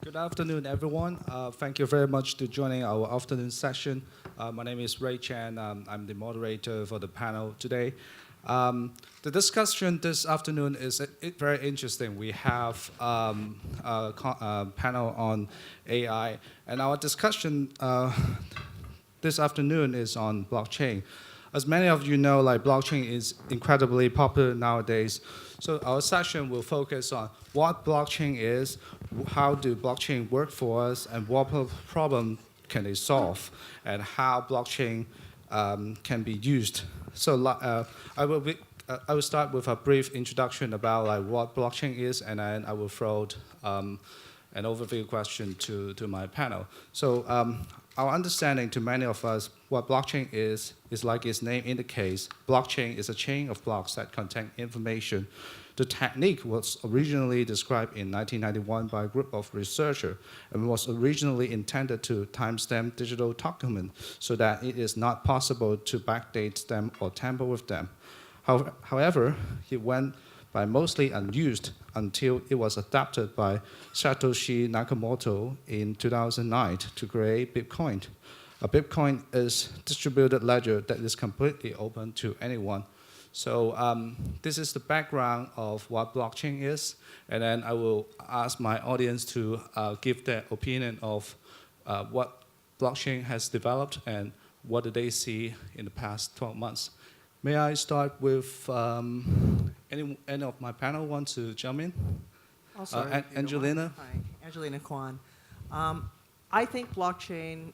Good afternoon, everyone. Thank you very much for joining our afternoon session. My name is Ray Chan. I'm the moderator for the panel today. The discussion this afternoon is very interesting. We have a panel on AI, and our discussion this afternoon is on blockchain. As many of you know, blockchain is incredibly popular nowadays. So our session will focus on what blockchain is, how do blockchain work for us, and what problem can they solve, and how blockchain can be used. So I will start with a brief introduction about what blockchain is, and then I will throw an overview question to my panel. So our understanding to many of us what blockchain is like its name indicates, blockchain is a chain of blocks that contain information. The technique was originally described in 1991 by a group of researchers and was originally intended to timestamp digital documents so that it is not possible to backdate them or tamper with them. However, it went by mostly unused until it was adapted by Satoshi Nakamoto in 2009 to create Bitcoin. A Bitcoin is a distributed ledger that is completely open to anyone. So this is the background of what blockchain is, and then I will ask my audience to give their opinion of what blockchain has developed and what do they see in the past 12 months. May I start with any of my panel want to jump in? I'll start. Angelina? Hi, Angelina Kwan. I think blockchain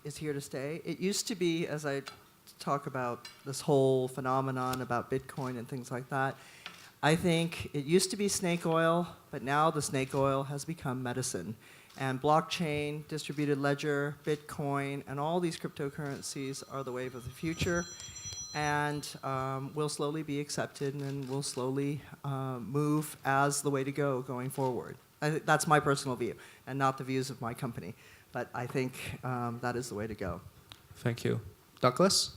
is here to stay. It used to be, as I talk about this whole phenomenon about Bitcoin and things like that, I think it used to be snake oil, but now the snake oil has become medicine. And blockchain, distributed ledger, Bitcoin, and all these cryptocurrencies are the wave of the future, and will slowly be accepted and will slowly move as the way to go going forward. That's my personal view, and not the views of my company. But I think that is the way to go. Thank you. Douglas?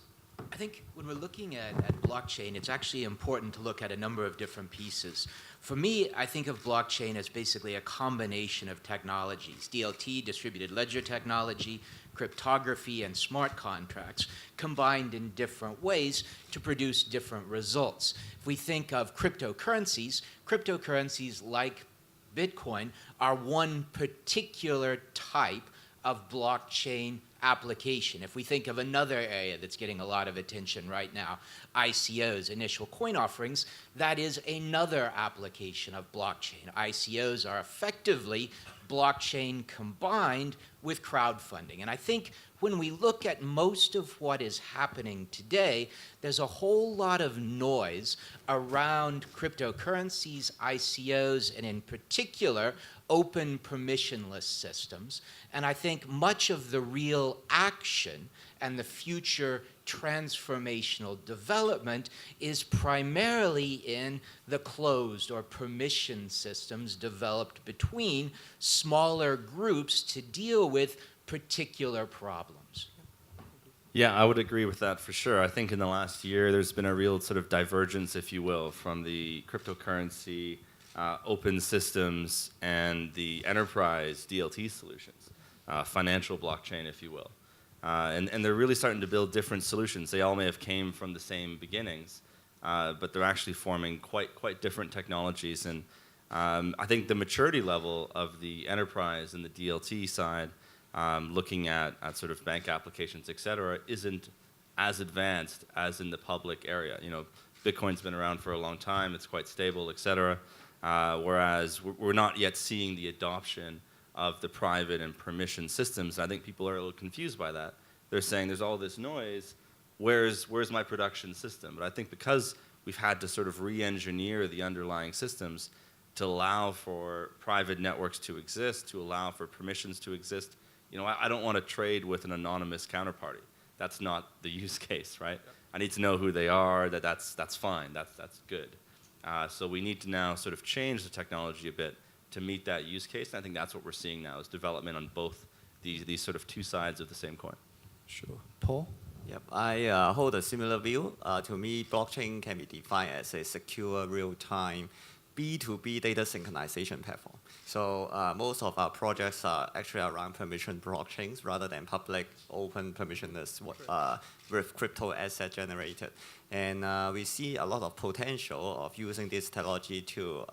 I think when we're looking at blockchain, it's actually important to look at a number of different pieces. For me, I think of blockchain as basically a combination of technologies, DLT, distributed ledger technology, cryptography, and smart contracts combined in different ways to produce different results. If we think of cryptocurrencies like Bitcoin are one particular type of blockchain application. If we think of another area that's getting a lot of attention right now, ICOs, initial coin offerings, that is another application of blockchain. ICOs are effectively blockchain combined with crowdfunding. And I think when we look at most of what is happening today, there's a whole lot of noise around cryptocurrencies, ICOs, and in particular, open permissionless systems. And I think much of the real action and the future transformational development is primarily in the closed or permission systems developed between smaller groups to deal with particular problems. Yeah, I would agree with that for sure. I think in the last year there's been a real sort of divergence, if you will, from the cryptocurrency open systems and the enterprise DLT solutions, financial blockchain, if you will. And they're really starting to build different solutions. They all may have came from the same beginnings, but they're actually forming quite different technologies. And I think the maturity level of the enterprise and the DLT side, looking at sort of bank applications, et cetera, isn't as advanced as in the public area. You know, Bitcoin's been around for a long time. It's quite stable, et cetera. Whereas we're not yet seeing the adoption of the private and permission systems. I think people are a little confused by that. They're saying there's all this noise, where's my production system? But I think because we've had to sort of re-engineer the underlying systems to allow for private networks to exist, to allow for permissions to exist, you know, I don't want to trade with an anonymous counterparty. That's not the use case, right? I need to know who they are, that's fine, that's good. So we need to now sort of change the technology a bit to meet that use case. And I think that's what we're seeing now is development on both these sort of two sides of the same coin. Sure. Paul? Yep, I hold a similar view. To me, blockchain can be defined as a secure, real-time, B2B data synchronization platform. So most of our projects are actually around permission blockchains rather than public open permissionless with crypto asset generated. And we see a lot of potential of using this technology to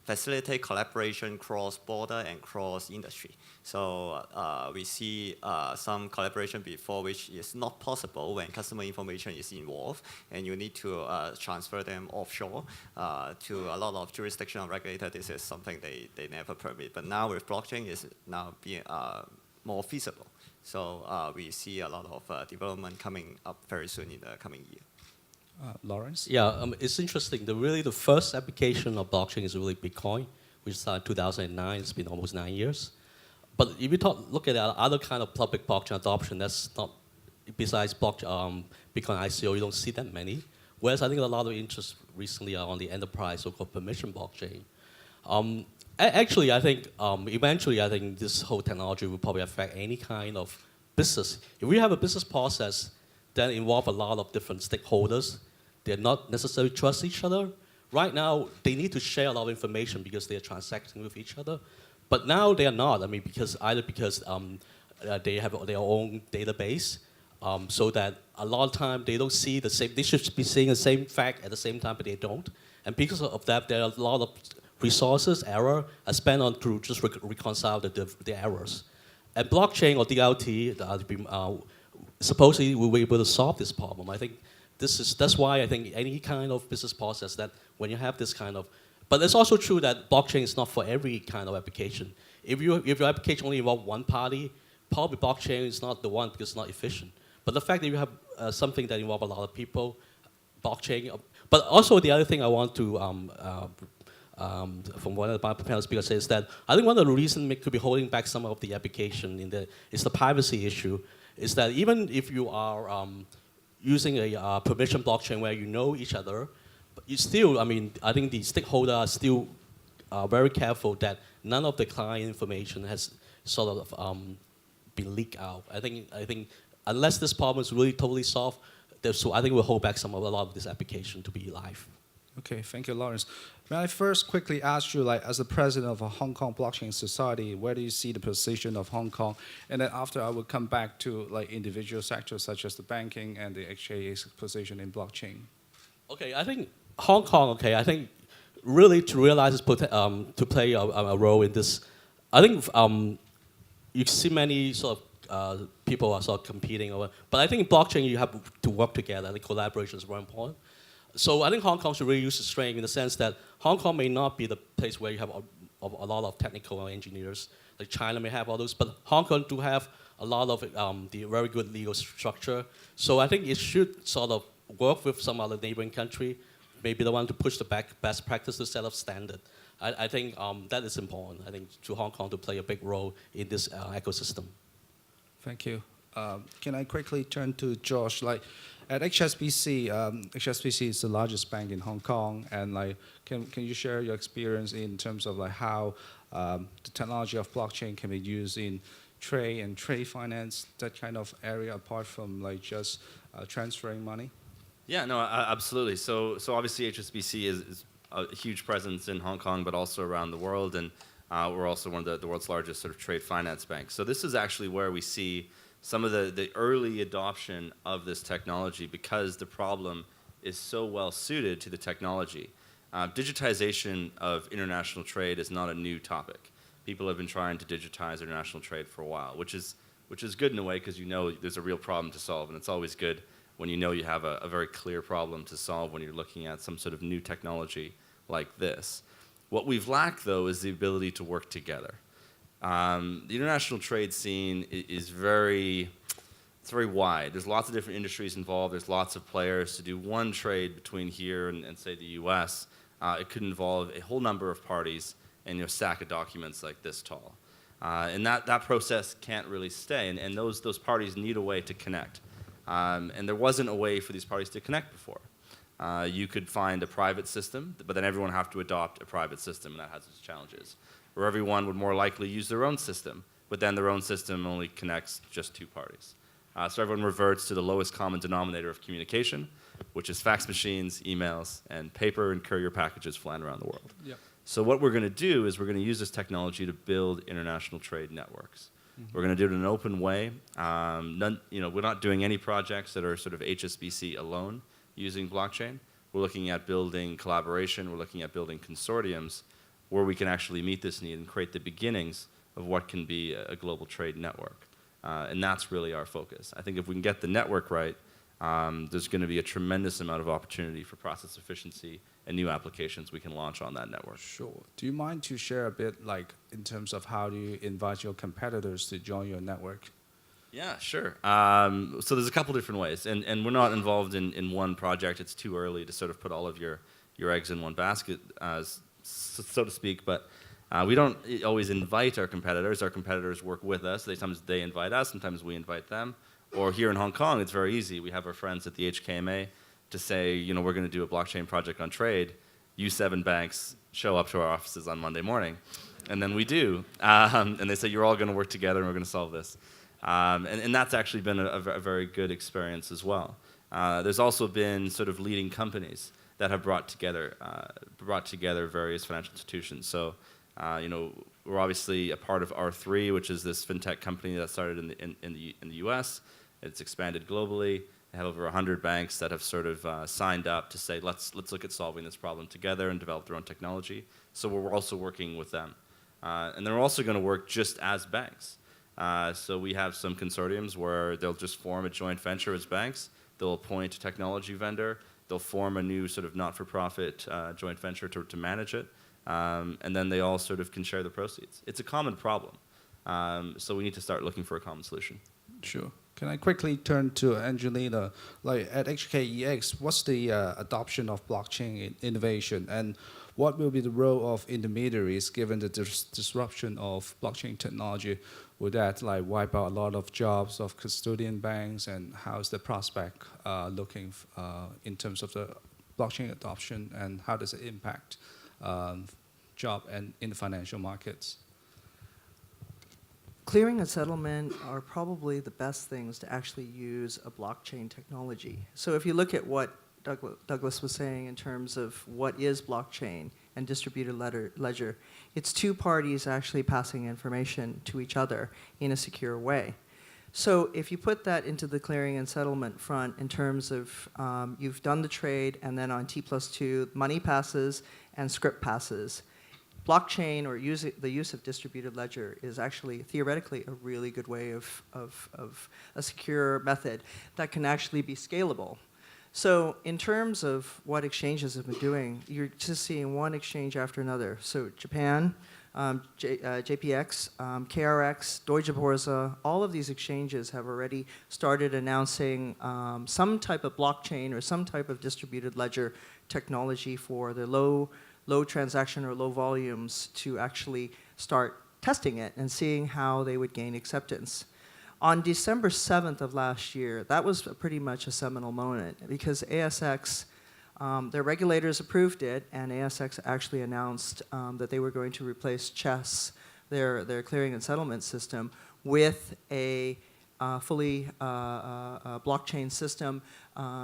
facilitate collaboration cross-border and cross-industry. So we see some collaboration before which is not possible when customer information is involved, and you need to transfer them offshore to a lot of jurisdictional regulator. This is something they never permit. But now with blockchain, is now being more feasible. So we see a lot of development coming up very soon in the coming year. Lawrence? Yeah, it's interesting. The first application of blockchain is really Bitcoin, which started in 2009. It's been almost 9 years. But if you look at other kind of public blockchain adoption, that's not, besides Bitcoin ICO, you don't see that many. Whereas I think a lot of interest recently are on the enterprise, so-called permission blockchain. Actually, I think eventually, I think this whole technology will probably affect any kind of business. If we have a business process that involve a lot of different stakeholders, they're not necessarily trust each other. Right now, they need to share a lot of information because they're transacting with each other. But now they are not. I mean, because they have their own database, so that a lot of time they don't see the same. They should be seeing the same fact at the same time, but they don't. And because of that, there are a lot of resources, error, are spent on to just reconcile the errors. And blockchain or DLT, supposedly we'll be able to solve this problem. I think that's why I think any kind of business process that when you have this kind of, but it's also true that blockchain is not for every kind of application. If your application only involves one party, probably blockchain is not the one because it's not efficient. But the fact that you have something that involves a lot of people, blockchain. But also the other thing I want to, from one of the panel speakers says that I think one of the reasons we could be holding back some of the application is the privacy issue. Is that even if you are using a permission blockchain where you know each other, but you still, I mean, I think the stakeholders are still very careful that none of the client information has sort of been leaked out. I think unless this problem is really totally solved, so I think we'll hold back a lot of this application to be live. Okay, thank you, Lawrence. May I first quickly ask you, like, as the president of a Hong Kong Blockchain Society, where do you see the position of Hong Kong? And then after, I will come back to like individual sectors such as the banking and the HKA's position in blockchain. Okay, I think Hong Kong. Okay, I think really to realize to play a role in this, I think you see many sort of people are sort of competing over. But I think in blockchain you have to work together. I think collaboration is very important. So I think Hong Kong should really use its strength in the sense that Hong Kong may not be the place where you have a lot of technical engineers. Like China may have all those, but Hong Kong do have a lot of the very good legal structure. So I think it should sort of work with some other neighboring country, maybe the one to push the best practice to set up standard. I think that is important. I think to Hong Kong to play a big role in this ecosystem. Thank you. Can I quickly turn to Josh? Like, at HSBC, HSBC is the largest bank in Hong Kong, and like, can you share your experience in terms of like how the technology of blockchain can be used in trade and trade finance, that kind of area, apart from like just transferring money? Yeah, no, absolutely. So obviously HSBC is a huge presence in Hong Kong, but also around the world, and we're also one of the world's largest sort of trade finance banks. So this is actually where we see some of the early adoption of this technology because the problem is so well suited to the technology. Digitization of international trade is not a new topic. People have been trying to digitize international trade for a while, which is good in a way because you know there's a real problem to solve, and it's always good when you know you have a very clear problem to solve when you're looking at some sort of new technology like this. What we've lacked, though, is the ability to work together. The international trade scene is very wide. There's lots of different industries involved. There's lots of players. To do one trade between here and say, the US, it could involve a whole number of parties and a stack of documents like this tall. And that process can't really stay, and those parties need a way to connect. And there wasn't a way for these parties to connect before. You could find a private system, but then everyone would have to adopt a private system, and that has its challenges. Or everyone would more likely use their own system, but then their own system only connects just two parties. So everyone reverts to the lowest common denominator of communication, which is fax machines, emails, and paper and courier packages flying around the world. Yep. So what we're going to do is we're going to use this technology to build international trade networks. We're going to do it in an open way. We're not doing any projects that are sort of HSBC alone using blockchain. We're looking at building collaboration. We're looking at building consortiums where we can actually meet this need and create the beginnings of what can be a global trade network. And that's really our focus. I think if we can get the network right, there's going to be a tremendous amount of opportunity for process efficiency and new applications we can launch on that network. Sure. Do you mind to share a bit, like, in terms of how do you invite your competitors to join your network? Yeah, sure. So there's a couple different ways, and we're not involved in one project. It's too early to sort of put all of your eggs in one basket, so to speak. But we don't always invite our competitors. Our competitors work with us. Sometimes they invite us. Sometimes we invite them. Or here in Hong Kong, it's very easy. We have our friends at the HKMA to say, we're going to do a blockchain project on trade. You 7 banks show up to our offices on Monday morning, and then we do. And they say, you're all going to work together, and we're going to solve this. And that's actually been a very good experience as well. There's also been sort of leading companies that have brought together various financial institutions. So, we're obviously a part of R3, which is this fintech company that started in the U.S. It's expanded globally. They have over 100 banks that have sort of signed up to say, let's look at solving this problem together and develop their own technology. So we're also working with them. And they're also going to work just as banks. So we have some consortiums where they'll just form a joint venture as banks. They'll appoint a technology vendor. They'll form a new sort of not-for-profit joint venture to manage it. And then they all sort of can share the proceeds. It's a common problem. So we need to start looking for a common solution. Sure. Can I quickly turn to Angelina? Like at HKEX, what's the adoption of blockchain innovation, and what will be the role of intermediaries given the disruption of blockchain technology? Would that like wipe out a lot of jobs of custodian banks, and how's the prospect looking in terms of the blockchain adoption, and how does it impact job and in the financial markets? Clearing and settlement are probably the best things to actually use a blockchain technology. So if you look at what Douglas was saying in terms of what is blockchain and distributed ledger, it's 2 parties actually passing information to each other in a secure way. So if you put that into the clearing and settlement front in terms of you've done the trade, and then on T+2, money passes and script passes, blockchain or the use of distributed ledger is actually theoretically a really good way of a secure method that can actually be scalable. So in terms of what exchanges have been doing, you're just seeing one exchange after another. So Japan, JPX, KRX, Deutsche Börse, all of these exchanges have already started announcing some type of blockchain or some type of distributed ledger technology for the low transaction or low volumes to actually start testing it and seeing how they would gain acceptance. On December 7th of last year, that was pretty much a seminal moment because ASX, their regulators approved it, and ASX actually announced that they were going to replace CHESS, their clearing and settlement system, with a fully blockchain system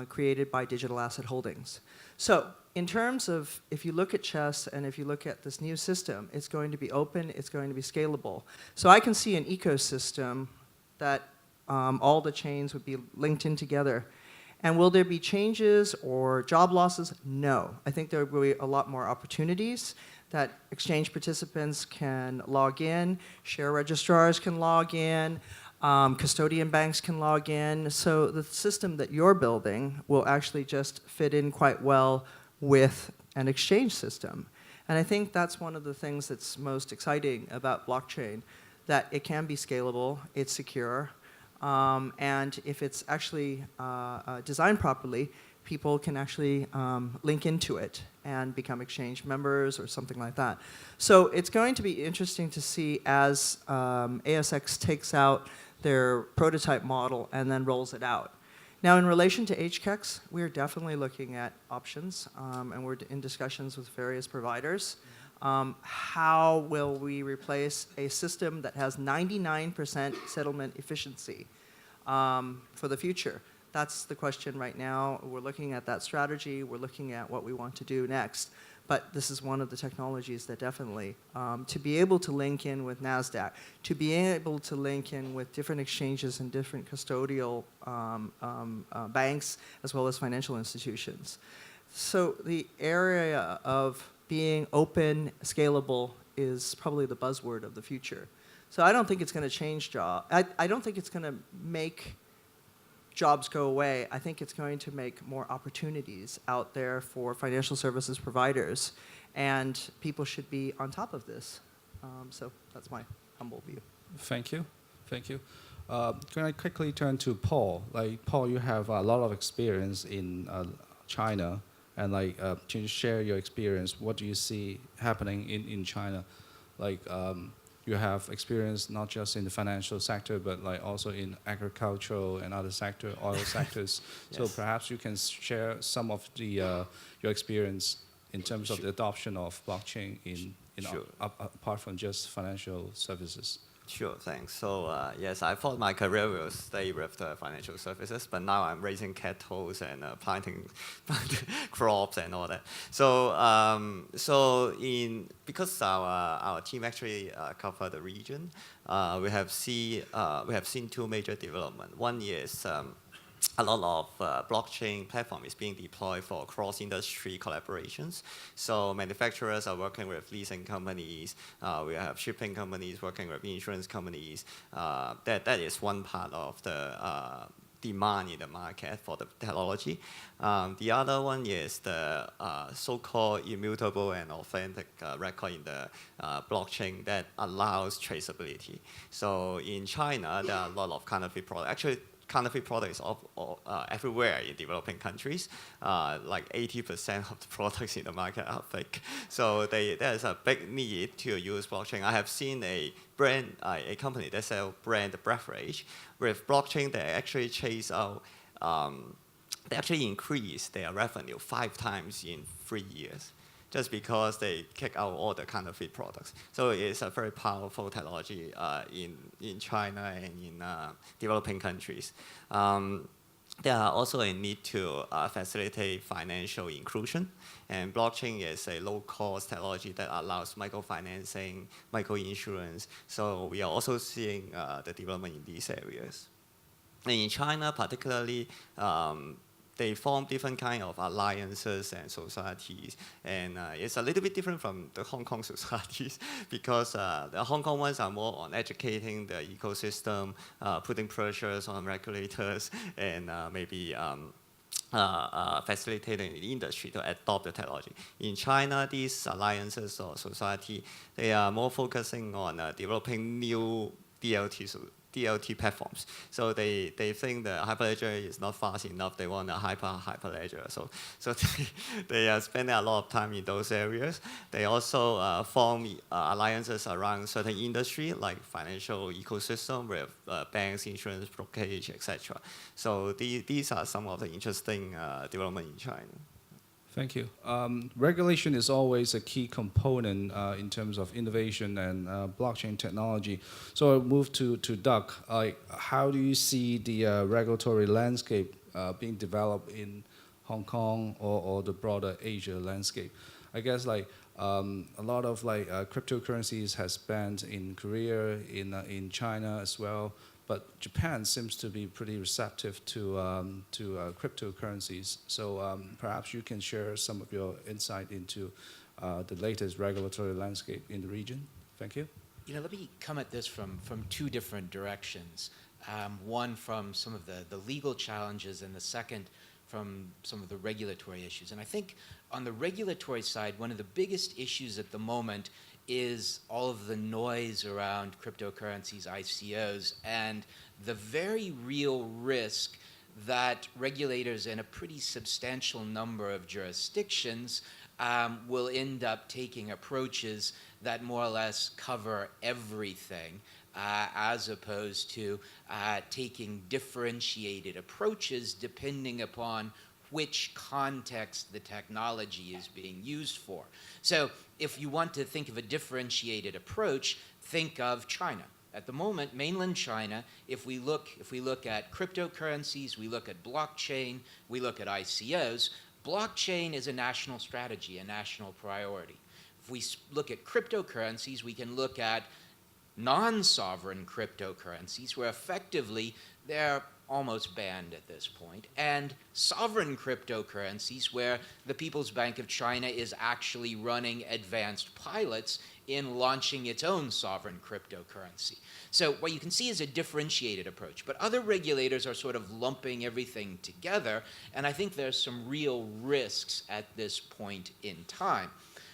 created by Digital Asset Holdings. So in terms of, if you look at chess and if you look at this new system, it's going to be open, it's going to be scalable. So I can see an ecosystem that all the chains would be linked in together. And will there be changes or job losses? No. I think there will be a lot more opportunities that exchange participants can log in, share registrars can log in, custodian banks can log in. So the system that you're building will actually just fit in quite well with an exchange system. And I think that's one of the things that's most exciting about blockchain, that it can be scalable, it's secure, and if it's actually designed properly, people can actually link into it and become exchange members or something like that. So it's going to be interesting to see as ASX takes out their prototype model and then rolls it out. Now, in relation to HKEX, we're definitely looking at options, and we're in discussions with various providers. How will we replace a system that has 99% settlement efficiency for the future? That's the question right now. We're looking at that strategy. We're looking at what we want to do next. But this is one of the technologies that definitely, to be able to link in with NASDAQ, to be able to link in with different exchanges and different custodial banks, as well as financial institutions. So the area of being open, scalable, is probably the buzzword of the future. So I don't think it's going to change jobs. I don't think it's going to make jobs go away. I think it's going to make more opportunities out there for financial services providers, and people should be on top of this. So that's my humble view. Thank you. Thank you. Can I quickly turn to Paul? Like, Paul, you have a lot of experience in China, and can you share your experience? What do you see happening in China? You have experience not just in the financial sector, but also in agricultural and other oil sectors. Yes. So perhaps you can share some of your experience in terms of the adoption of blockchain Sure. apart from just financial services. Sure, thanks. So yes, I thought my career will stay with the financial services, but now I'm raising cattle and planting crops and all that. So because our team actually cover the region, we have seen two major developments. One is a lot of blockchain platform is being deployed for cross-industry collaborations. So manufacturers are working with leasing companies. We have shipping companies working with insurance companies. That is one part of the demand in the market for the technology. The other one is the so-called immutable and authentic record in the blockchain that allows traceability. So in China, there are a lot of counterfeit products. Actually, counterfeit products everywhere in developing countries. Like 80% of the products in the market are fake. So there's a big need to use blockchain. I have seen a brand, a company that sells brand beverage. With blockchain, they actually chase out, they actually increase their revenue 5 times in 3 years, just because they kick out all the counterfeit products. So it's a very powerful technology in China and in developing countries. There are also a need to facilitate financial inclusion, and blockchain is a low-cost technology that allows microfinancing, microinsurance. So we are also seeing the development in these areas. And in China, particularly, they form different kind of alliances and societies, and it's a little bit different from the Hong Kong societies because the Hong Kong ones are more on educating the ecosystem, putting pressures on regulators, and maybe facilitating the industry to adopt the technology. In China, these alliances or society, they are more focusing on developing new DLT platforms. So they think the Hyperledger is not fast enough. They want a Hyperledger. So they are spending a lot of time in those areas. They also form alliances around certain industry like financial ecosystem with banks, insurance, brokerage, etc. So these are some of the interesting development in China. Thank you. Regulation is always a key component in terms of innovation and blockchain technology. So I'll move to Doug. How do you see the regulatory landscape being developed in Hong Kong or the broader Asia landscape? I guess a lot of cryptocurrencies has banned in Korea, in China as well. But Japan seems to be pretty receptive to cryptocurrencies. So perhaps you can share some of your insight into the latest regulatory landscape in the region. Thank you. Let me come at this from 2 different directions. One from some of the legal challenges, and the second from some of the regulatory issues. And I think on the regulatory side, one of the biggest issues at the moment is all of the noise around cryptocurrencies, ICOs, and the very real risk that regulators in a pretty substantial number of jurisdictions will end up taking approaches that more or less cover everything, as opposed to taking differentiated approaches depending upon which context the technology is being used for. So if you want to think of a differentiated approach, think of China. At the moment, mainland China, if we look at cryptocurrencies, we look at blockchain, we look at ICOs, blockchain is a national strategy, a national priority. If we look at cryptocurrencies, we can look at non-sovereign cryptocurrencies, where effectively they're almost banned at this point, and sovereign cryptocurrencies, where the People's Bank of China is actually running advanced pilots in launching its own sovereign cryptocurrency. So what you can see is a differentiated approach, but other regulators are sort of lumping everything together, and I think there's some real risks at this point in time.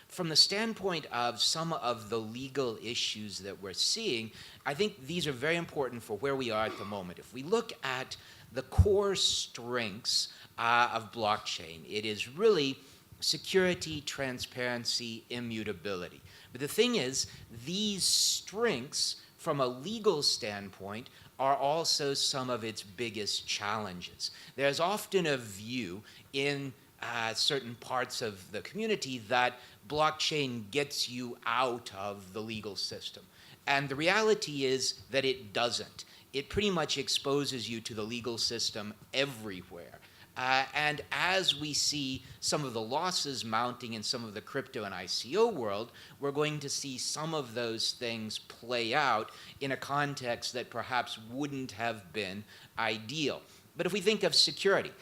From the standpoint of some of the legal issues that we're seeing, I think these are very important for where we are at the moment. If we look at the core strengths of blockchain, it is really security, transparency, immutability. But the thing is, these strengths, from a legal standpoint, are also some of its biggest challenges. There's often a view in certain parts of the community that blockchain gets you out of the legal system. And the reality is that it doesn't. It pretty much exposes you to the legal system everywhere. And as we see some of the losses mounting in some of the crypto and ICO world, we're going to see some of those things play out in a context that perhaps wouldn't have been ideal. But if we think of security,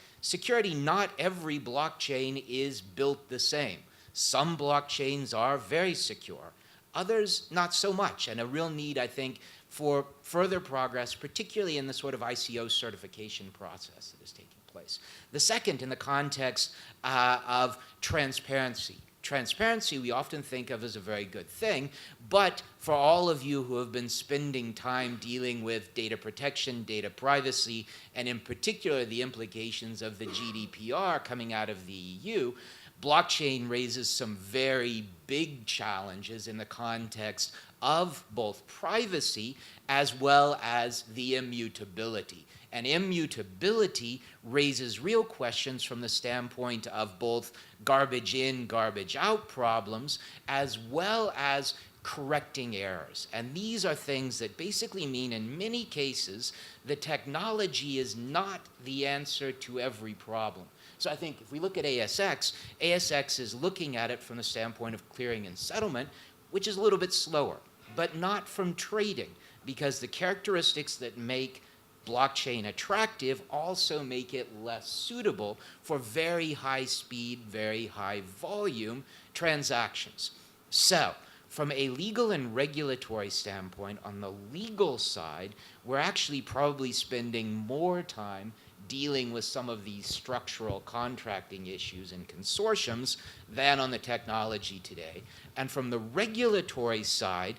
not every blockchain is built the same. Some blockchains are very secure, others not so much, and a real need, I think, for further progress, particularly in the sort of ICO certification process that is taking place. The second, in the context of transparency. Transparency we often think of as a very good thing, but for all of you who have been spending time dealing with data protection, data privacy, and in particular the implications of the GDPR coming out of the EU, blockchain raises some very big challenges in the context of both privacy as well as the immutability. And immutability raises real questions from the standpoint of both garbage in, garbage out problems, as well as correcting errors. And these are things that basically mean, in many cases, the technology is not the answer to every problem. So I think if we look at ASX is looking at it from the standpoint of clearing and settlement, which is a little bit slower, but not from trading, because the characteristics that make blockchain attractive also make it less suitable for very high speed, very high volume transactions. So, from a legal and regulatory standpoint, on the legal side, we're actually probably spending more time dealing with some of these structural contracting issues and consortiums than on the technology today. And from the regulatory side,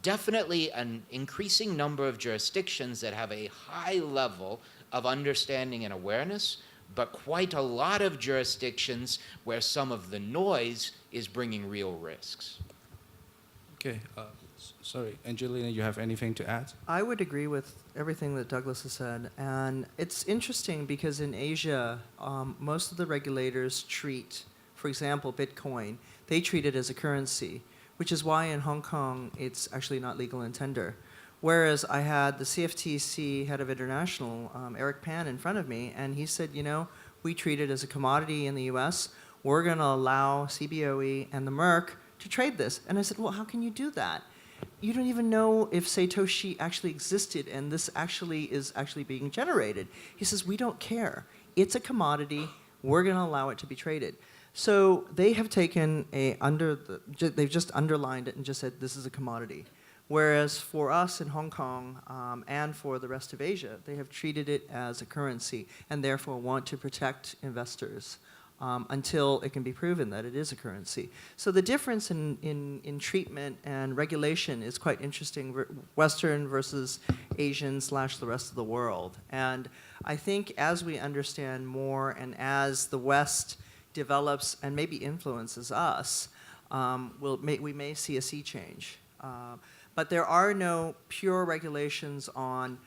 definitely an increasing number of jurisdictions that have a high level of understanding and awareness, but quite a lot of jurisdictions where some of the noise is bringing real risks. Okay, sorry, Angelina, you have anything to add? I would agree with everything that Douglas has said. And it's interesting because in Asia, most of the regulators treat, for example, Bitcoin, they treat it as a currency, which is why in Hong Kong it's actually not legal in tender. Whereas I had the CFTC head of international, Eric Pan, in front of me, and he said, you know, we treat it as a commodity in the US. We're going to allow CBOE and the Merck to trade this. And I said, well, how can you do that? You don't even know if Satoshi actually existed and this actually is actually being generated. He says, we don't care. It's a commodity. We're going to allow it to be traded. So they have taken they've just underlined it and just said this is a commodity. Whereas for us in Hong Kong and for the rest of Asia, they have treated it as a currency and therefore want to protect investors until it can be proven that it is a currency. So the difference in treatment and regulation is quite interesting, Western versus Asian / the rest of the world. And I think as we understand more and as the West develops and maybe influences us, we may see a sea change. But there are no pure regulations on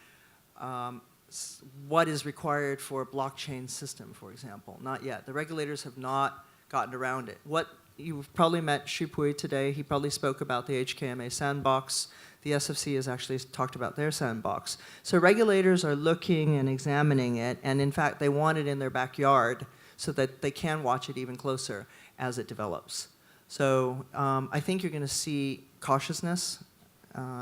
what is required for a blockchain system, for example. Not yet. The regulators have not gotten around it. What you've probably met Shupui today. He probably spoke about the HKMA sandbox. The SFC has actually talked about their sandbox. So regulators are looking and examining it, and in fact, they want it in their backyard so that they can watch it even closer as it develops. So I think you're going to see cautiousness,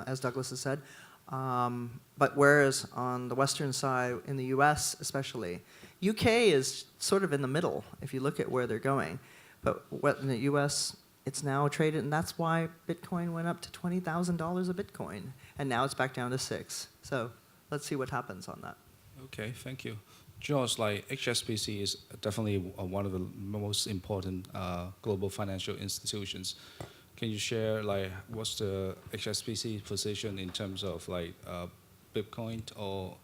as Douglas has said. But whereas on the western side, in the US especially, UK is sort of in the middle if you look at where they're going. But in the US, it's now traded, and that's why Bitcoin went up to $20,000 a Bitcoin. And now it's back down to 6. So let's see what happens on that. Okay, thank you. George, like HSBC is definitely one of the most important global financial institutions. Can you share like what's the HSBC position in terms of like Bitcoin or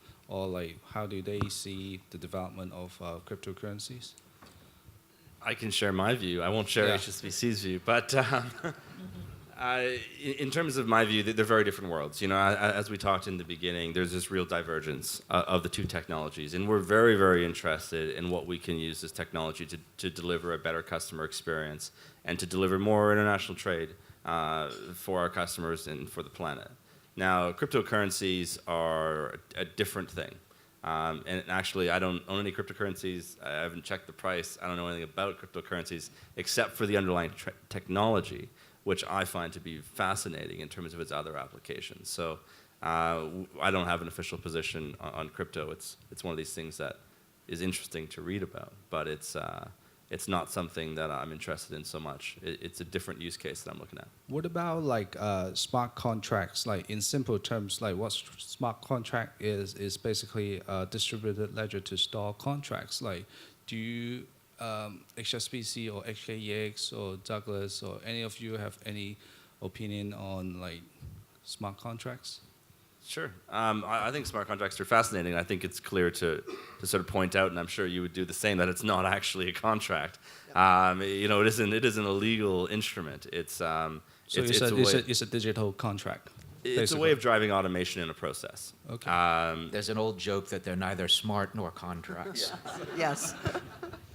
like how do they see the development of cryptocurrencies? I can share my view. I won't share Yeah. HSBC's view, but in terms of my view, they're very different worlds. You know, as we talked in the beginning, there's this real divergence of the two technologies, and we're very, very interested in what we can use this technology to deliver a better customer experience and to deliver more international trade for our customers and for the planet. Now, cryptocurrencies are a different thing. And actually, I don't own any cryptocurrencies. I haven't checked the price. I don't know anything about cryptocurrencies except for the underlying technology, which I find to be fascinating in terms of its other applications. So I don't have an official position on crypto. It's one of these things that is interesting to read about, but it's not something that I'm interested in so much. It's a different use case that I'm looking at. What about like smart contracts? Like in simple terms, like what smart contract is basically a distributed ledger to store contracts. Like, do you HSBC or HKEX or Douglas or any of you have any opinion on like smart contracts? Sure. I think smart contracts are fascinating. I think it's clear to sort of point out, and I'm sure you would do the same, that it's not actually a contract. You know, it isn't a legal instrument. It's It's a digital contract. it's a basically. way of driving automation in a process. Okay. There's an old joke that they're neither smart nor contracts. Yes.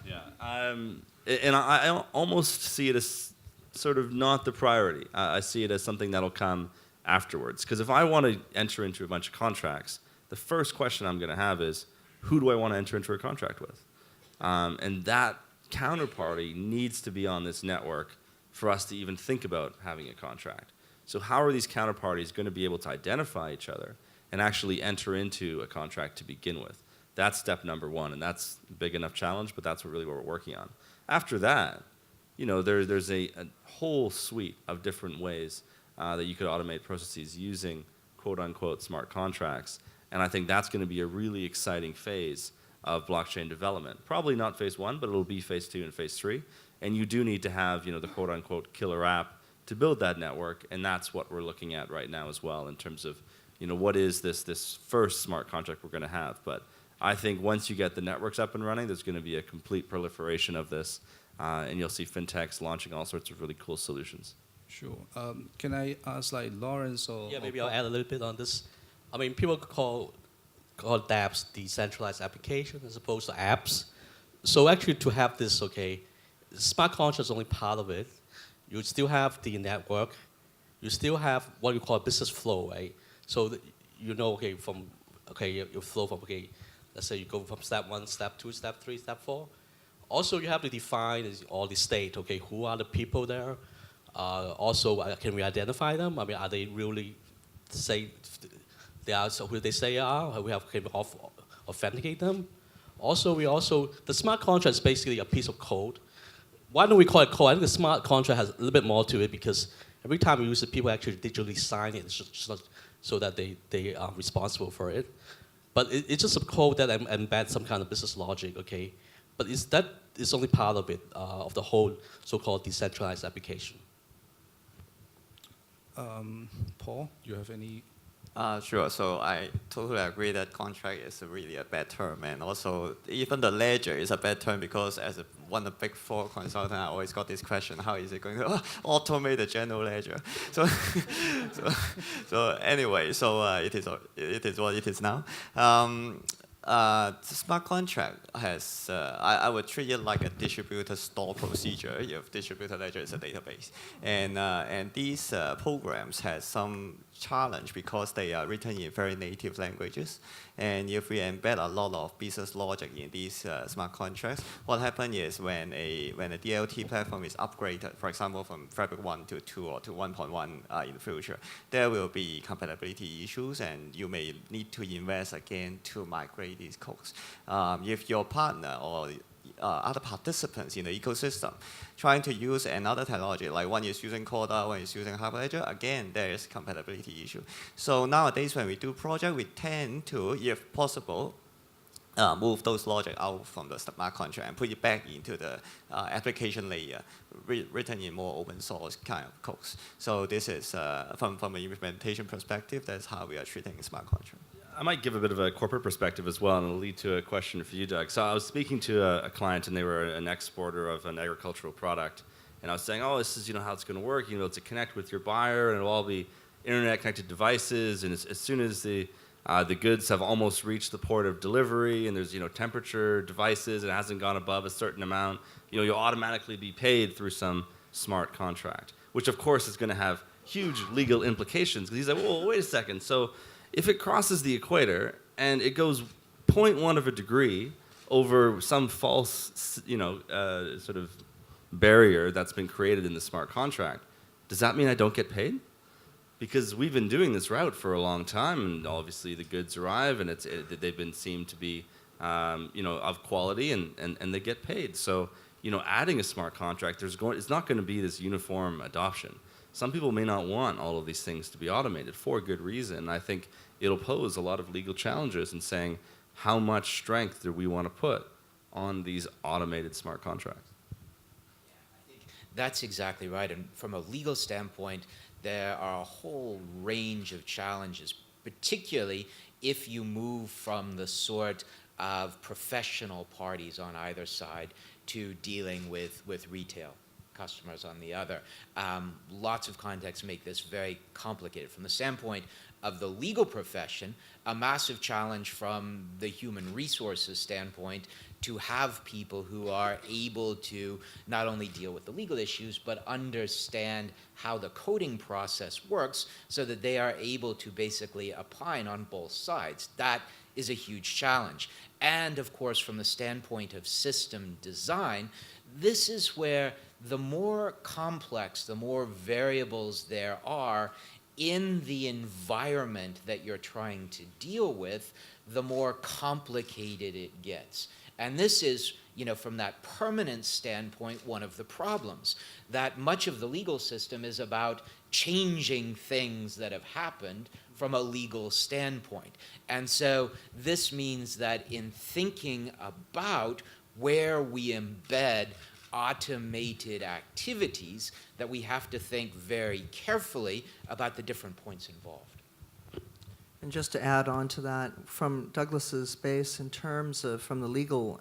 Yeah. And I almost see it as sort of not the priority. I see it as something that'll come afterwards. Because if I want to enter into a bunch of contracts, the first question I'm going to have is, who do I want to enter into a contract with? And that counterparty needs to be on this network for us to even think about having a contract. So how are these counterparties going to be able to identify each other and actually enter into a contract to begin with? That's step number one, and that's a big enough challenge, but that's really what we're working on. After that, you know, there's a whole suite of different ways that you could automate processes using quote-unquote smart contracts, and I think that's going to be a really exciting phase of blockchain development. Probably not phase 1, but it'll be phase 2 and phase 3, and you do need to have, you know, the quote-unquote killer app to build that network, and that's what we're looking at right now as well in terms of, you know, what is this first smart contract we're going to have. But I think once you get the networks up and running, there's going to be a complete proliferation of this, and you'll see fintechs launching all sorts of really cool solutions. Sure. Can I ask like Lawrence or... Yeah, maybe I'll add a little bit on this. I mean, people call dApps decentralized applications as opposed to apps. So actually to have this, okay, smart contract is only part of it. You still have the network. You still have what you call business flow, right? So you know, okay, you flow from, okay, let's say you go from step 1, step 2, step 3, step 4. Also, you have to define all the state, okay, who are the people there? Also, can we identify them? I mean, are they really say they are who they say are? Can we authenticate them? Also, the smart contract is basically a piece of code. Why don't we call it code? I think the smart contract has a little bit more to it because every time you use it, people actually digitally sign it so that they are responsible for it. But it's just a code that embeds some kind of business logic, okay? But that is only part of it, of the whole so-called decentralized application. Paul, do you have any... Sure. So I totally agree that contract is really a bad term, and also even the ledger is a bad term because as one of the big four consultant, I always got this question: how is it going to automate the general ledger? So anyway, it is what it is now. The smart contract has, I would treat it like a distributed store procedure if distributed ledger is a database. And these programs have some challenge because they are written in very native languages. And if we embed a lot of business logic in these smart contracts, what happens is when a DLT platform is upgraded, for example, from Fabric 1 to 2 or to 1.1 in the future, there will be compatibility issues, and you may need to invest again to migrate these codes. If your partner or other participants in the ecosystem trying to use another technology, like one is using Corda, one is using Hyperledger, again, there is compatibility issue. So nowadays, when we do project, we tend to, if possible, move those logic out from the smart contract and put it back into the application layer, written in more open source kind of codes. So this is, from an implementation perspective, that's how we are treating smart contract. I might give a bit of a corporate perspective as well, and it'll lead to a question for you, Doug. So I was speaking to a client, and they were an exporter of an agricultural product, and I was saying, oh, this is how it's going to work. To connect with your buyer, and it'll all be internet-connected devices, and as soon as the goods have almost reached the port of delivery, and there's temperature devices, and it hasn't gone above a certain amount, you'll automatically be paid through some smart contract, which of course is going to have huge legal implications. Because he's like, well, wait a second. So if it crosses the equator and it goes 0.1 of a degree over some false, sort of barrier that's been created in the smart contract, does that mean I don't get paid? Because we've been doing this route for a long time, and obviously the goods arrive, and they've been seemed to be, of quality, and they get paid. So, adding a smart contract, it's not going to be this uniform adoption. Some people may not want all of these things to be automated for good reason. I think it'll pose a lot of legal challenges in saying how much strength do we want to put on these automated smart contracts. I think that's exactly right. And from a legal standpoint, there are a whole range of challenges, particularly if you move from the sort of professional parties on either side to dealing with retail customers on the other. Lots of contexts make this very complicated. From the standpoint of the legal profession, a massive challenge from the human resources standpoint to have people who are able to not only deal with the legal issues, but understand how the coding process works so that they are able to basically opine on both sides. That is a huge challenge. And of course, from the standpoint of system design, this is where the more complex, the more variables there are in the environment that you're trying to deal with, the more complicated it gets. And this is, from that permanent standpoint, one of the problems, that much of the legal system is about changing things that have happened from a legal standpoint. And so this means that in thinking about where we embed automated activities, that we have to think very carefully about the different points involved. And just to add on to that, from Douglas's base, in terms of from the legal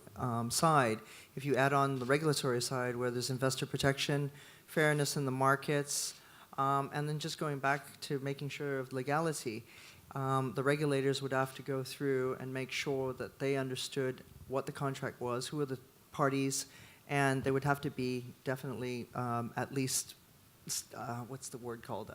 side, if you add on the regulatory side, where there's investor protection, fairness in the markets, and then just going back to making sure of legality, the regulators would have to go through and make sure that they understood what the contract was, who were the parties, and they would have to be definitely at least, what's the word called?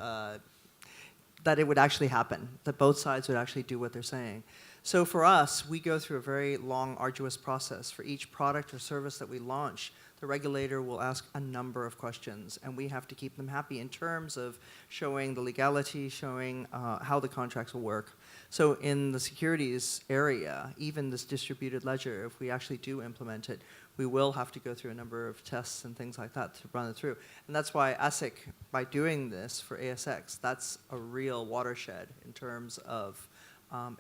That it would actually happen, that both sides would actually do what they're saying. So for us, we go through a very long, arduous process. For each product or service that we launch, the regulator will ask a number of questions, and we have to keep them happy in terms of showing the legality, showing how the contracts will work. So in the securities area, even this distributed ledger, if we actually do implement it, we will have to go through a number of tests and things like that to run it through. And that's why ASIC, by doing this for ASX, that's a real watershed in terms of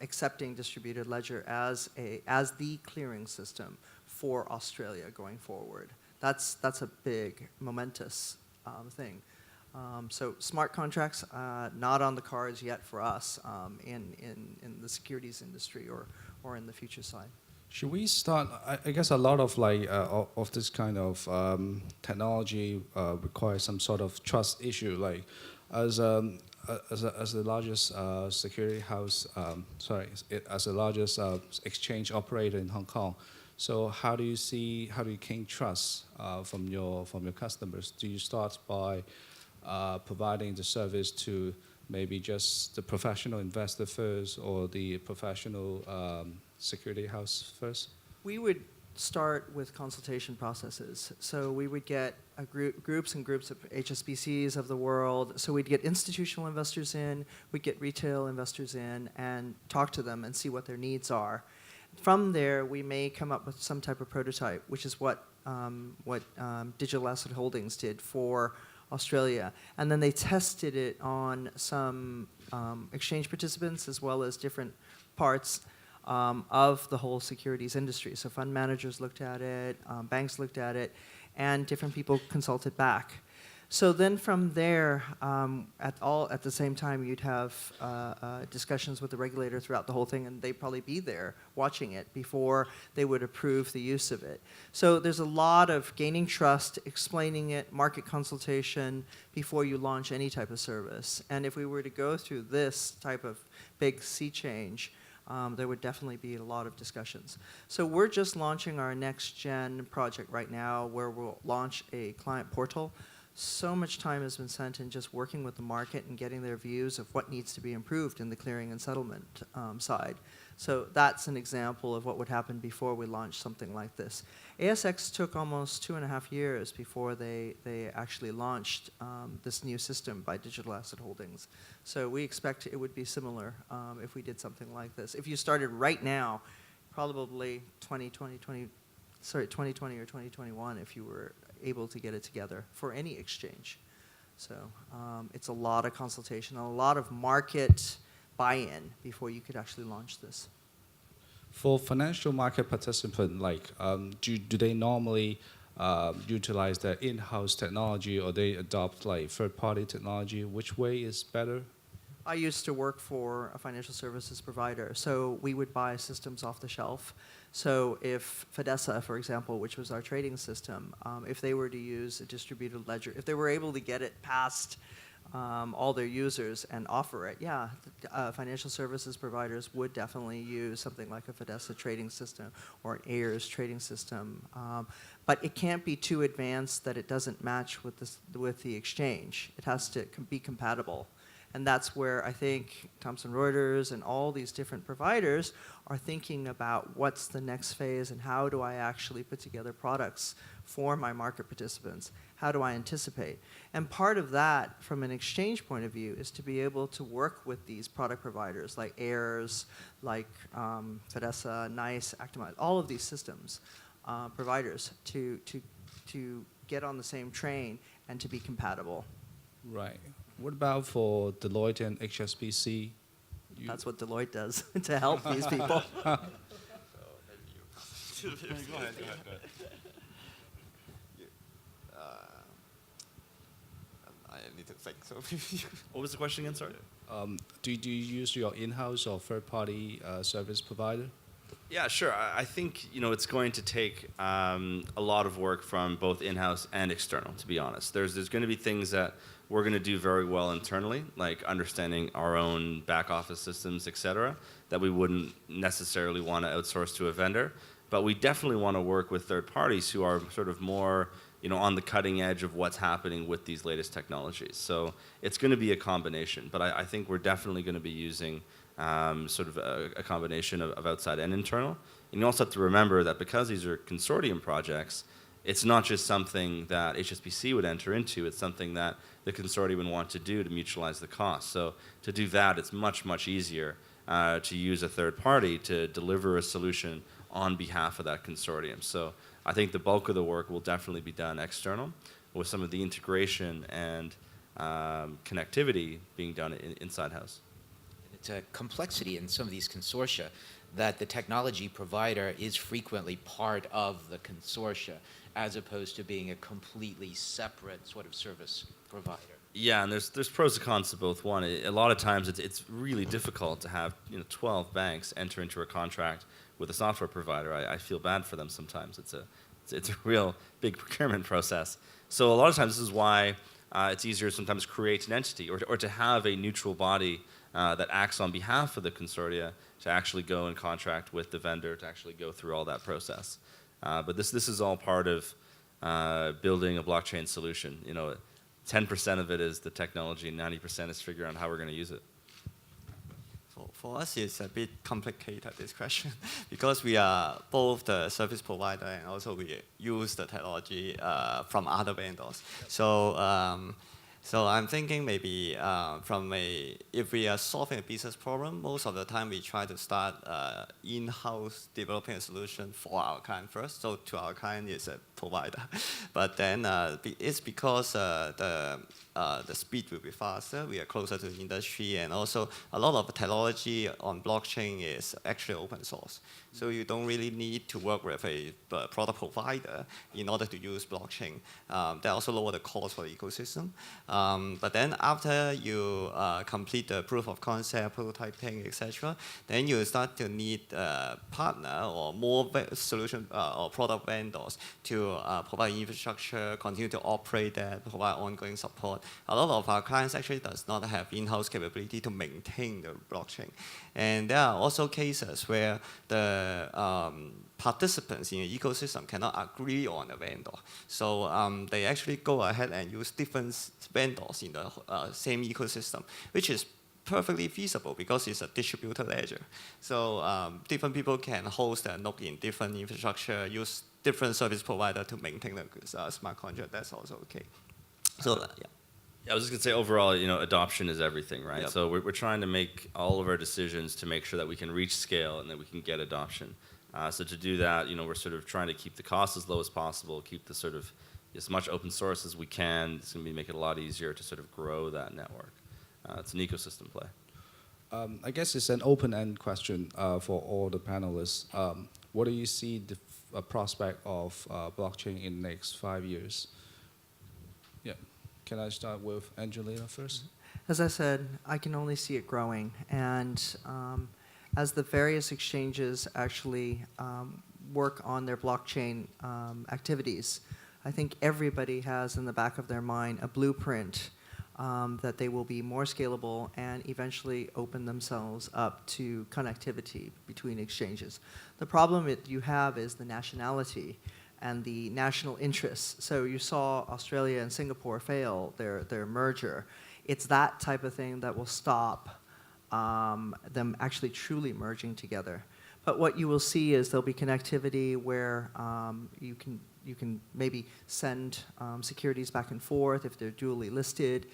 accepting distributed ledger as the clearing system for Australia going forward. That's a big, momentous thing. So smart contracts, not on the cards yet for us in the securities industry or in the future side. Should we start? I guess a lot of of this kind of technology requires some sort of trust issue. As as the largest security house, as the largest exchange operator in Hong Kong, so how do you gain trust from your customers? Do you start by providing the service to maybe just the professional investor first or the professional security house first? We would start with consultation processes. So we would get groups and groups of HSBCs of the world. So we'd get institutional investors in, we'd get retail investors in, and talk to them and see what their needs are. From there, we may come up with some type of prototype, which is what Digital Asset Holdings did for Australia. And then they tested it on some exchange participants as well as different parts of the whole securities industry. So fund managers looked at it, banks looked at it, and different people consulted back. So then from there, at the same time, you'd have discussions with the regulator throughout the whole thing, and they'd probably be there watching it before they would approve the use of it. So there's a lot of gaining trust, explaining it, market consultation before you launch any type of service. And if we were to go through this type of big sea change, there would definitely be a lot of discussions. So we're just launching our next gen project right now where we'll launch a client portal. So much time has been spent in just working with the market and getting their views of what needs to be improved in the clearing and settlement side. So that's an example of what would happen before we launch something like this. ASX took almost 2.5 years before they actually launched this new system by Digital Asset Holdings. So we expect it would be similar if we did something like this. If you started right now, probably 2020 or 2021 if you were able to get it together for any exchange. So it's a lot of consultation, a lot of market buy-in before you could actually launch this. For financial market participant, do they normally utilize their in-house technology or they adopt third-party technology? Which way is better? I used to work for a financial services provider, so we would buy systems off the shelf. So if Fidessa, for example, which was our trading system, if they were to use a distributed ledger, if they were able to get it past all their users and offer it, financial services providers would definitely use something like a Fidessa trading system or an Ayers trading system. But it can't be too advanced that it doesn't match with the exchange. It has to be compatible. And that's where I think Thomson Reuters and all these different providers are thinking about what's the next phase and how do I actually put together products for my market participants? How do I anticipate? And part of that, from an exchange point of view, is to be able to work with these product providers like Ayers, like Fidessa, NICE, Actimize, all of these systems providers to get on the same train and to be compatible. Right. What about for Deloitte and HSBC? That's what Deloitte does to help these people. Go ahead. I need to think. So What was the question again, sorry? Do you use your in-house or third-party service provider? Yeah, sure. I think it's going to take a lot of work from both in-house and external, to be honest. There's going to be things that we're going to do very well internally, like understanding our own back office systems, et cetera, that we wouldn't necessarily want to outsource to a vendor. But we definitely want to work with third parties who are sort of more on the cutting edge of what's happening with these latest technologies. So it's going to be a combination. But I think we're definitely going to be using sort of a combination of outside and internal. And you also have to remember that because these are consortium projects, it's not just something that HSBC would enter into, it's something that the consortium would want to do to mutualize the cost. So to do that, it's much, much easier to use a third party to deliver a solution on behalf of that consortium. So I think the bulk of the work will definitely be done external, with some of the integration and connectivity being done inside house. It's a complexity in some of these consortia that the technology provider is frequently part of the consortia as opposed to being a completely separate sort of service provider. Yeah, and there's pros and cons to both. One, a lot of times it's really difficult to have 12 banks enter into a contract with a software provider. I feel bad for them sometimes. It's a real big procurement process. So a lot of times this is why it's easier to sometimes create an entity or to have a neutral body that acts on behalf of the consortia to actually go and contract with the vendor to actually go through all that process. But this is all part of building a blockchain solution. 10% of it is the technology, 90% is figuring out how we're going to use it. For us, it's a bit complicated, this question, because we are both the service provider and also we use the technology from other vendors. So I'm thinking maybe if we are solving a business problem, most of the time we try to start in-house developing a solution for our client first. So to our client is a provider, but then it's because the speed will be faster. We are closer to the industry, and also a lot of technology on blockchain is actually open source. So you don't really need to work with a product provider in order to use blockchain. They also lower the cost for the ecosystem. But then after you complete the proof of concept, prototyping, etc., then you start to need a partner or more solution or product vendors to provide infrastructure, continue to operate that, provide ongoing support. A lot of our clients actually does not have in-house capability to maintain the blockchain. And there are also cases where the participants in the ecosystem cannot agree on a vendor. So they actually go ahead and use different vendors in the same ecosystem, which is perfectly feasible because it's a distributed ledger. So different people can host a node in different infrastructure, use different service provider to maintain the smart contract. That's also okay. So yeah. I was just going to say, overall, adoption is everything, right? Yep. So we're trying to make all of our decisions to make sure that we can reach scale and that we can get adoption. So to do that, we're sort of trying to keep the cost as low as possible, keep the sort of as much open source as we can. It's going to make it a lot easier to sort of grow that network. It's an ecosystem play. I guess it's an open-end question for all the panelists. What do you see the prospect of blockchain in the next 5 years? Yeah. Can I start with Angelina first? As I said, I can only see it growing. And as the various exchanges actually work on their blockchain activities, I think everybody has in the back of their mind a blueprint that they will be more scalable and eventually open themselves up to connectivity between exchanges. The problem that you have is the nationality and the national interests. So you saw Australia and Singapore fail their merger. It's that type of thing that will stop them actually truly merging together. But what you will see is there'll be connectivity where you can maybe send securities back and forth if they're dually listed.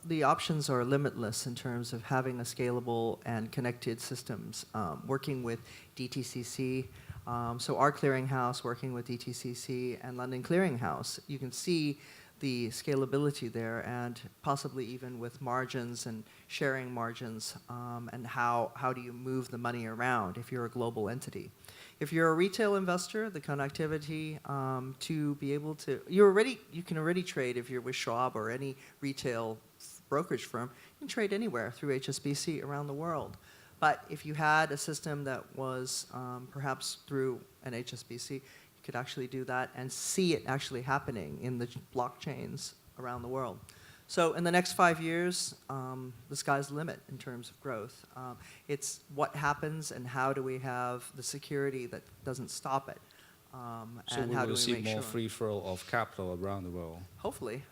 The options are limitless in terms of having a scalable and connected systems, working with DTCC. So our clearinghouse working with DTCC and London Clearinghouse, you can see the scalability there, and possibly even with margins and sharing margins, and how do you move the money around if you're a global entity. If you're a retail investor, the connectivity to be able to, you can already trade if you're with Schwab or any retail brokerage firm, you can trade anywhere through HSBC around the world. But if you had a system that was perhaps through an HSBC, you could actually do that and see it actually happening in the blockchains around the world. So in the next 5 years, the sky's the limit in terms of growth. It's what happens and how do we have the security that doesn't stop it. So and we how do will we see make more sure? free flow of capital around the world. Hopefully.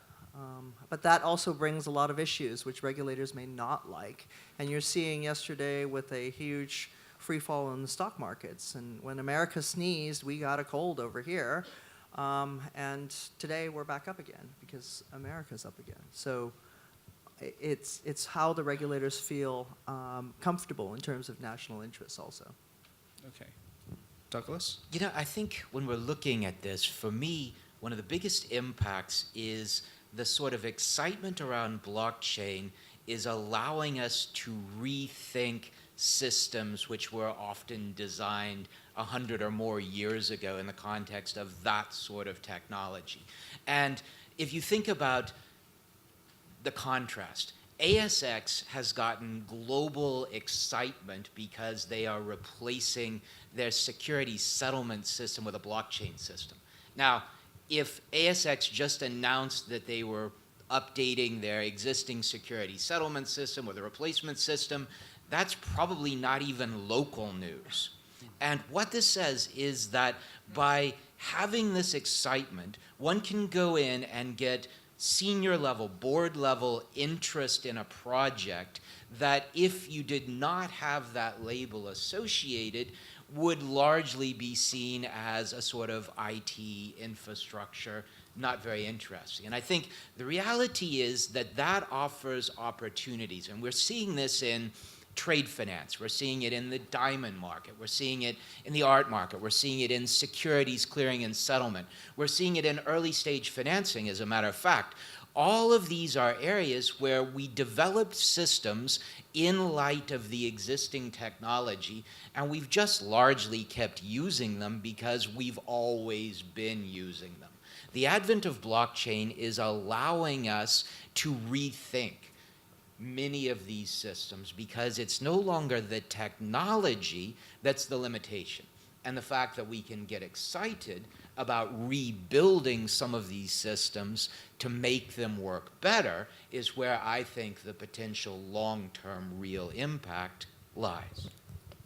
But that also brings a lot of issues which regulators may not like. And you're seeing yesterday with a huge free fall in the stock markets. And when America sneezed, we got a cold over here. And today we're back up again because America's up again. So it's how the regulators feel comfortable in terms of national interests also. Okay. Douglas? I think when we're looking at this, for me, one of the biggest impacts is the sort of excitement around blockchain is allowing us to rethink systems which were often designed 100 or more years ago in the context of that sort of technology. And if you think about the contrast, ASX has gotten global excitement because they are replacing their security settlement system with a blockchain system. Now, if ASX just announced that they were updating their existing security settlement system or the replacement system, that's probably not even local news. And what this says is that by having this excitement, one can go in and get senior level, board level interest in a project that if you did not have that label associated, would largely be seen as a sort of IT infrastructure, not very interesting. And I think the reality is that that offers opportunities, and we're seeing this in trade finance, we're seeing it in the diamond market, we're seeing it in the art market, we're seeing it in securities clearing and settlement, we're seeing it in early stage financing, as a matter of fact. All of these are areas where we developed systems in light of the existing technology, and we've just largely kept using them because we've always been using them. The advent of blockchain is allowing us to rethink many of these systems because it's no longer the technology that's the limitation. And the fact that we can get excited about rebuilding some of these systems to make them work better is where I think the potential long-term real impact lies.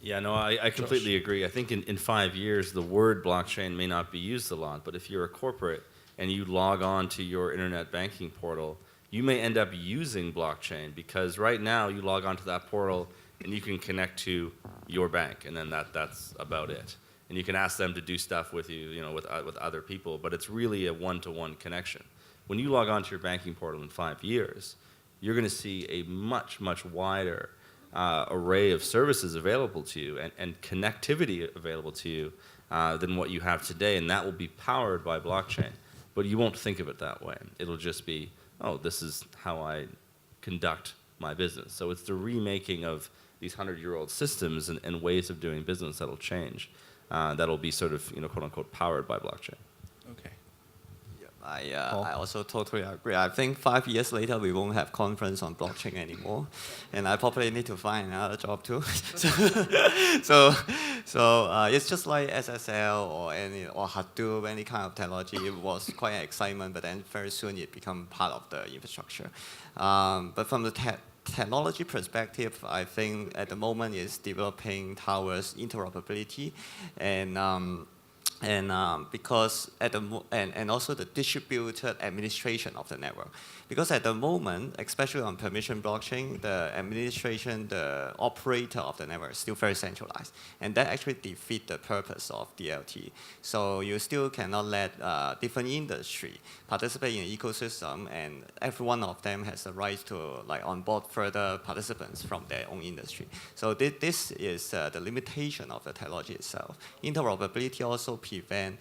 Yeah, no, I completely agree. I think in 5 years, the word blockchain may not be used a lot, but if you're a corporate and you log on to your internet banking portal, you may end up using blockchain because right now you log onto that portal and you can connect to your bank, and then that's about it. And you can ask them to do stuff with you, with other people, but it's really a one-to-one connection. When you log onto your banking portal in 5 years, you're going to see a much, much wider array of services available to you and connectivity available to you than what you have today, and that will be powered by blockchain. But you won't think of it that way. It'll just be, oh, this is how I conduct my business. So it's the remaking of these 100-year-old systems and ways of doing business that'll change. That'll be sort of, quote unquote, powered by blockchain. Okay. I also totally agree. I think 5 years later, we won't have conference on blockchain anymore. And I probably need to find another job too. so it's just like SSL or Hadoop, any kind of technology. It was quite an excitement, but then very soon it became part of the infrastructure. But from the technology perspective, I think at the moment it's developing towards interoperability because and also the distributed administration of the network. Because at the moment, especially on permission blockchain, the administration, the operator of the network is still very centralized, and that actually defeats the purpose of DLT. So you still cannot let different industry participate in the ecosystem, and every one of them has the right to onboard further participants from their own industry. So this is the limitation of the technology itself. Interoperability also prevent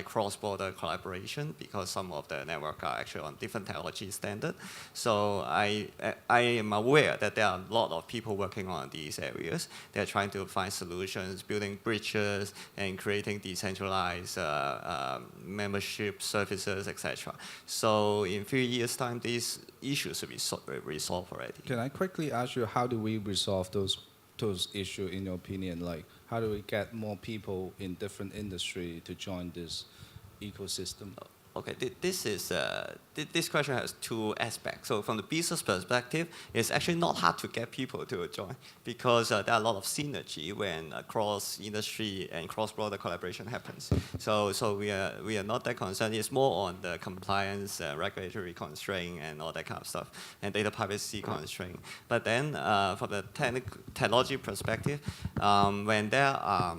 cross-border collaboration because some of the network are actually on different technology standard. So I am aware that there are a lot of people working on these areas. They're trying to find solutions, building bridges, and creating decentralized membership services, etc. So in 3 years' time, these issues will be resolved already. Can I quickly ask you, how do we resolve those issues in your opinion? How do we get more people in different industry to join this ecosystem? Okay, this question has two aspects. So from the business perspective, it's actually not hard to get people to join because there are a lot of synergy when cross-industry and cross-border collaboration happens. So we are not that concerned. It's more on the compliance, regulatory constraint, and all that kind of stuff, and data privacy constraint. But then from the technology perspective, when there are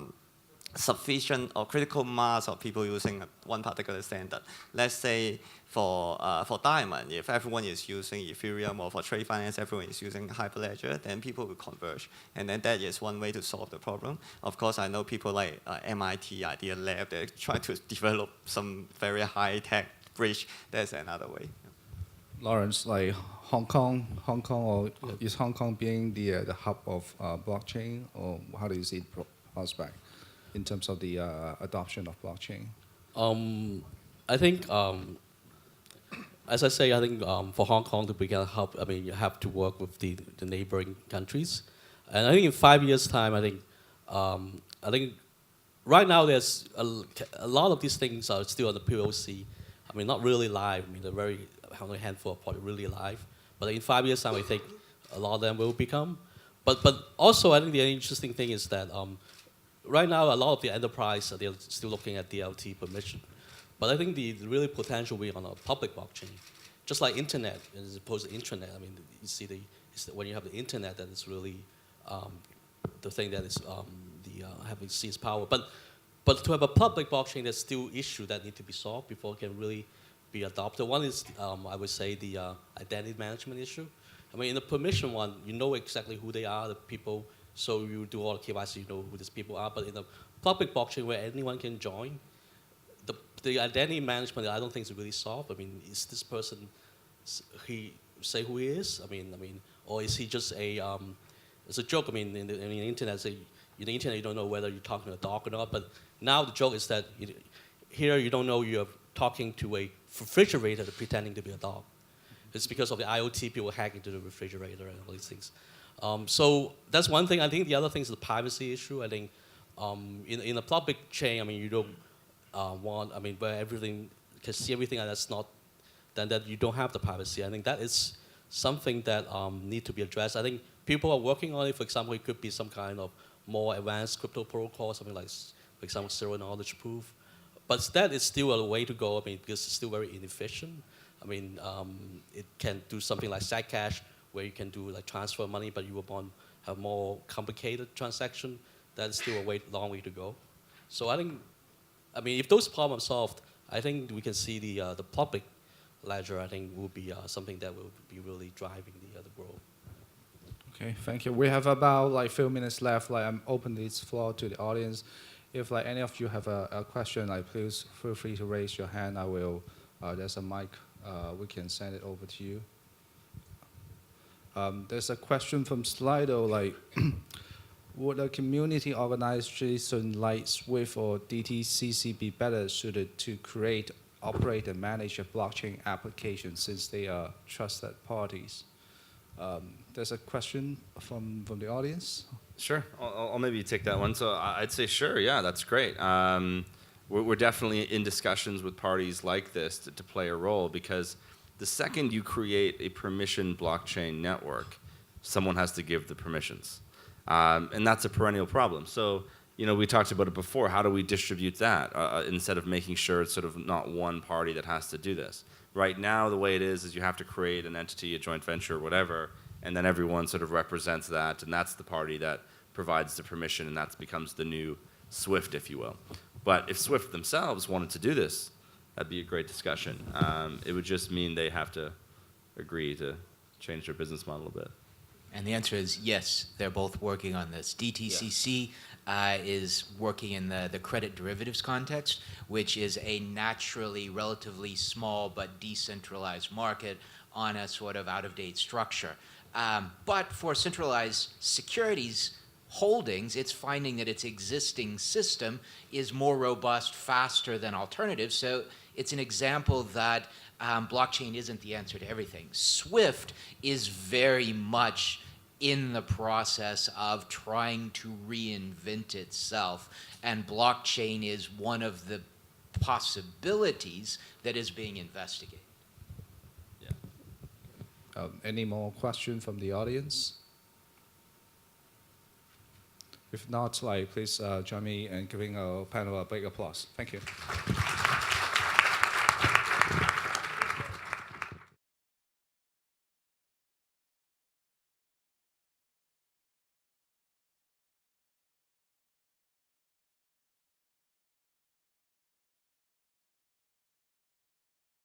sufficient or critical mass of people using one particular standard. Let's say for Diamond, if everyone is using Ethereum, or for trade finance, everyone is using Hyperledger, then people will converge. And then that is one way to solve the problem. Of course, I know people like MIT Idea Lab, they're trying to develop some very high-tech bridge. That's another way. Lawrence, Hong Kong, or is Hong Kong being the hub of blockchain, or how do you see the prospect in terms of the adoption of blockchain? I think, as I say, I think for Hong Kong to become a hub, you have to work with the neighboring countries. And I think in 5 years' time, I think right now there's a lot of these things are still on the POC. Not really live. They're very only a handful are probably really alive. But in 5 years' time, I think a lot of them will become. But also, I think the interesting thing is that right now, a lot of the enterprise, they're still looking at DLT permission. But I think the really potential will be on a public blockchain. Just like internet, as opposed to intranet. I mean, you see when you have the internet, that is really the thing that is having seized power. But to have a public blockchain, there's still issues that need to be solved before it can really be adopted. One is, I would say, the identity management issue. I mean, in the permission one, you know exactly who they are, the people, so you do all the KYC, you know who these people are. But in the public blockchain where anyone can join, the identity management, I don't think is really solved. I mean, is this person, he say who he is? I mean, or is he just it's a joke. I mean, in the internet, you don't know whether you're talking to a dog or not. But now the joke is that here you don't know you're talking to a refrigerator pretending to be a dog. It's because of the IoT, people hack into the refrigerator and all these things. So that's one thing. I think the other thing is the privacy issue. I think in a public chain, I mean, you don't where everything can see everything, and that's not, then that you don't have the privacy. I think that is something that need to be addressed. I think people are working on it. For example, it could be some kind of more advanced crypto protocol, something like, for example, zero knowledge proof. But that is still a way to go. I mean, because it's still very inefficient. I mean, it can do something like Zcash, where you can do like transfer money, but you will want to have more complicated transaction. That is still a long way to go. So I think, if those problems solved, I think we can see the public ledger, I think, will be something that will be really driving the growth. Okay, thank you. We have about like few minutes left. I'm open this floor to the audience. If any of you have a question, please feel free to raise your hand. I will. There's a mic. We can send it over to you. There's a question from Slido, would a community organization like SWIFT or DTCC be better suited to create, operate, and manage a blockchain application since they are trusted parties? There's a question from the audience. Sure, I'll maybe take that one. So I'd say sure, yeah, that's great. We're definitely in discussions with parties like this to play a role, because the second you create a permission blockchain network, someone has to give the permissions. And that's a perennial problem. So, we talked about it before. How do we distribute that instead of making sure it's sort of not one party that has to do this? Right now, the way it is you have to create an entity, a joint venture, or whatever, and then everyone sort of represents that, and that's the party that provides the permission, and that becomes the new SWIFT, if you will. But if SWIFT themselves wanted to do this, that'd be a great discussion. It would just mean they have to agree to change their business model a bit. And the answer is yes, they're both working on this. DTCC is working in the credit derivatives context, which is a naturally relatively small but decentralized market on a sort of out-of-date structure. But for centralized securities holdings, it's finding that its existing system is more robust, faster than alternatives. So it's an example that blockchain isn't the answer to everything. SWIFT is very much in the process of trying to reinvent itself, and blockchain is one of the possibilities that is being investigated. Yeah. Any more questions from the audience? If not, please join me in giving our panel a big applause. Thank you.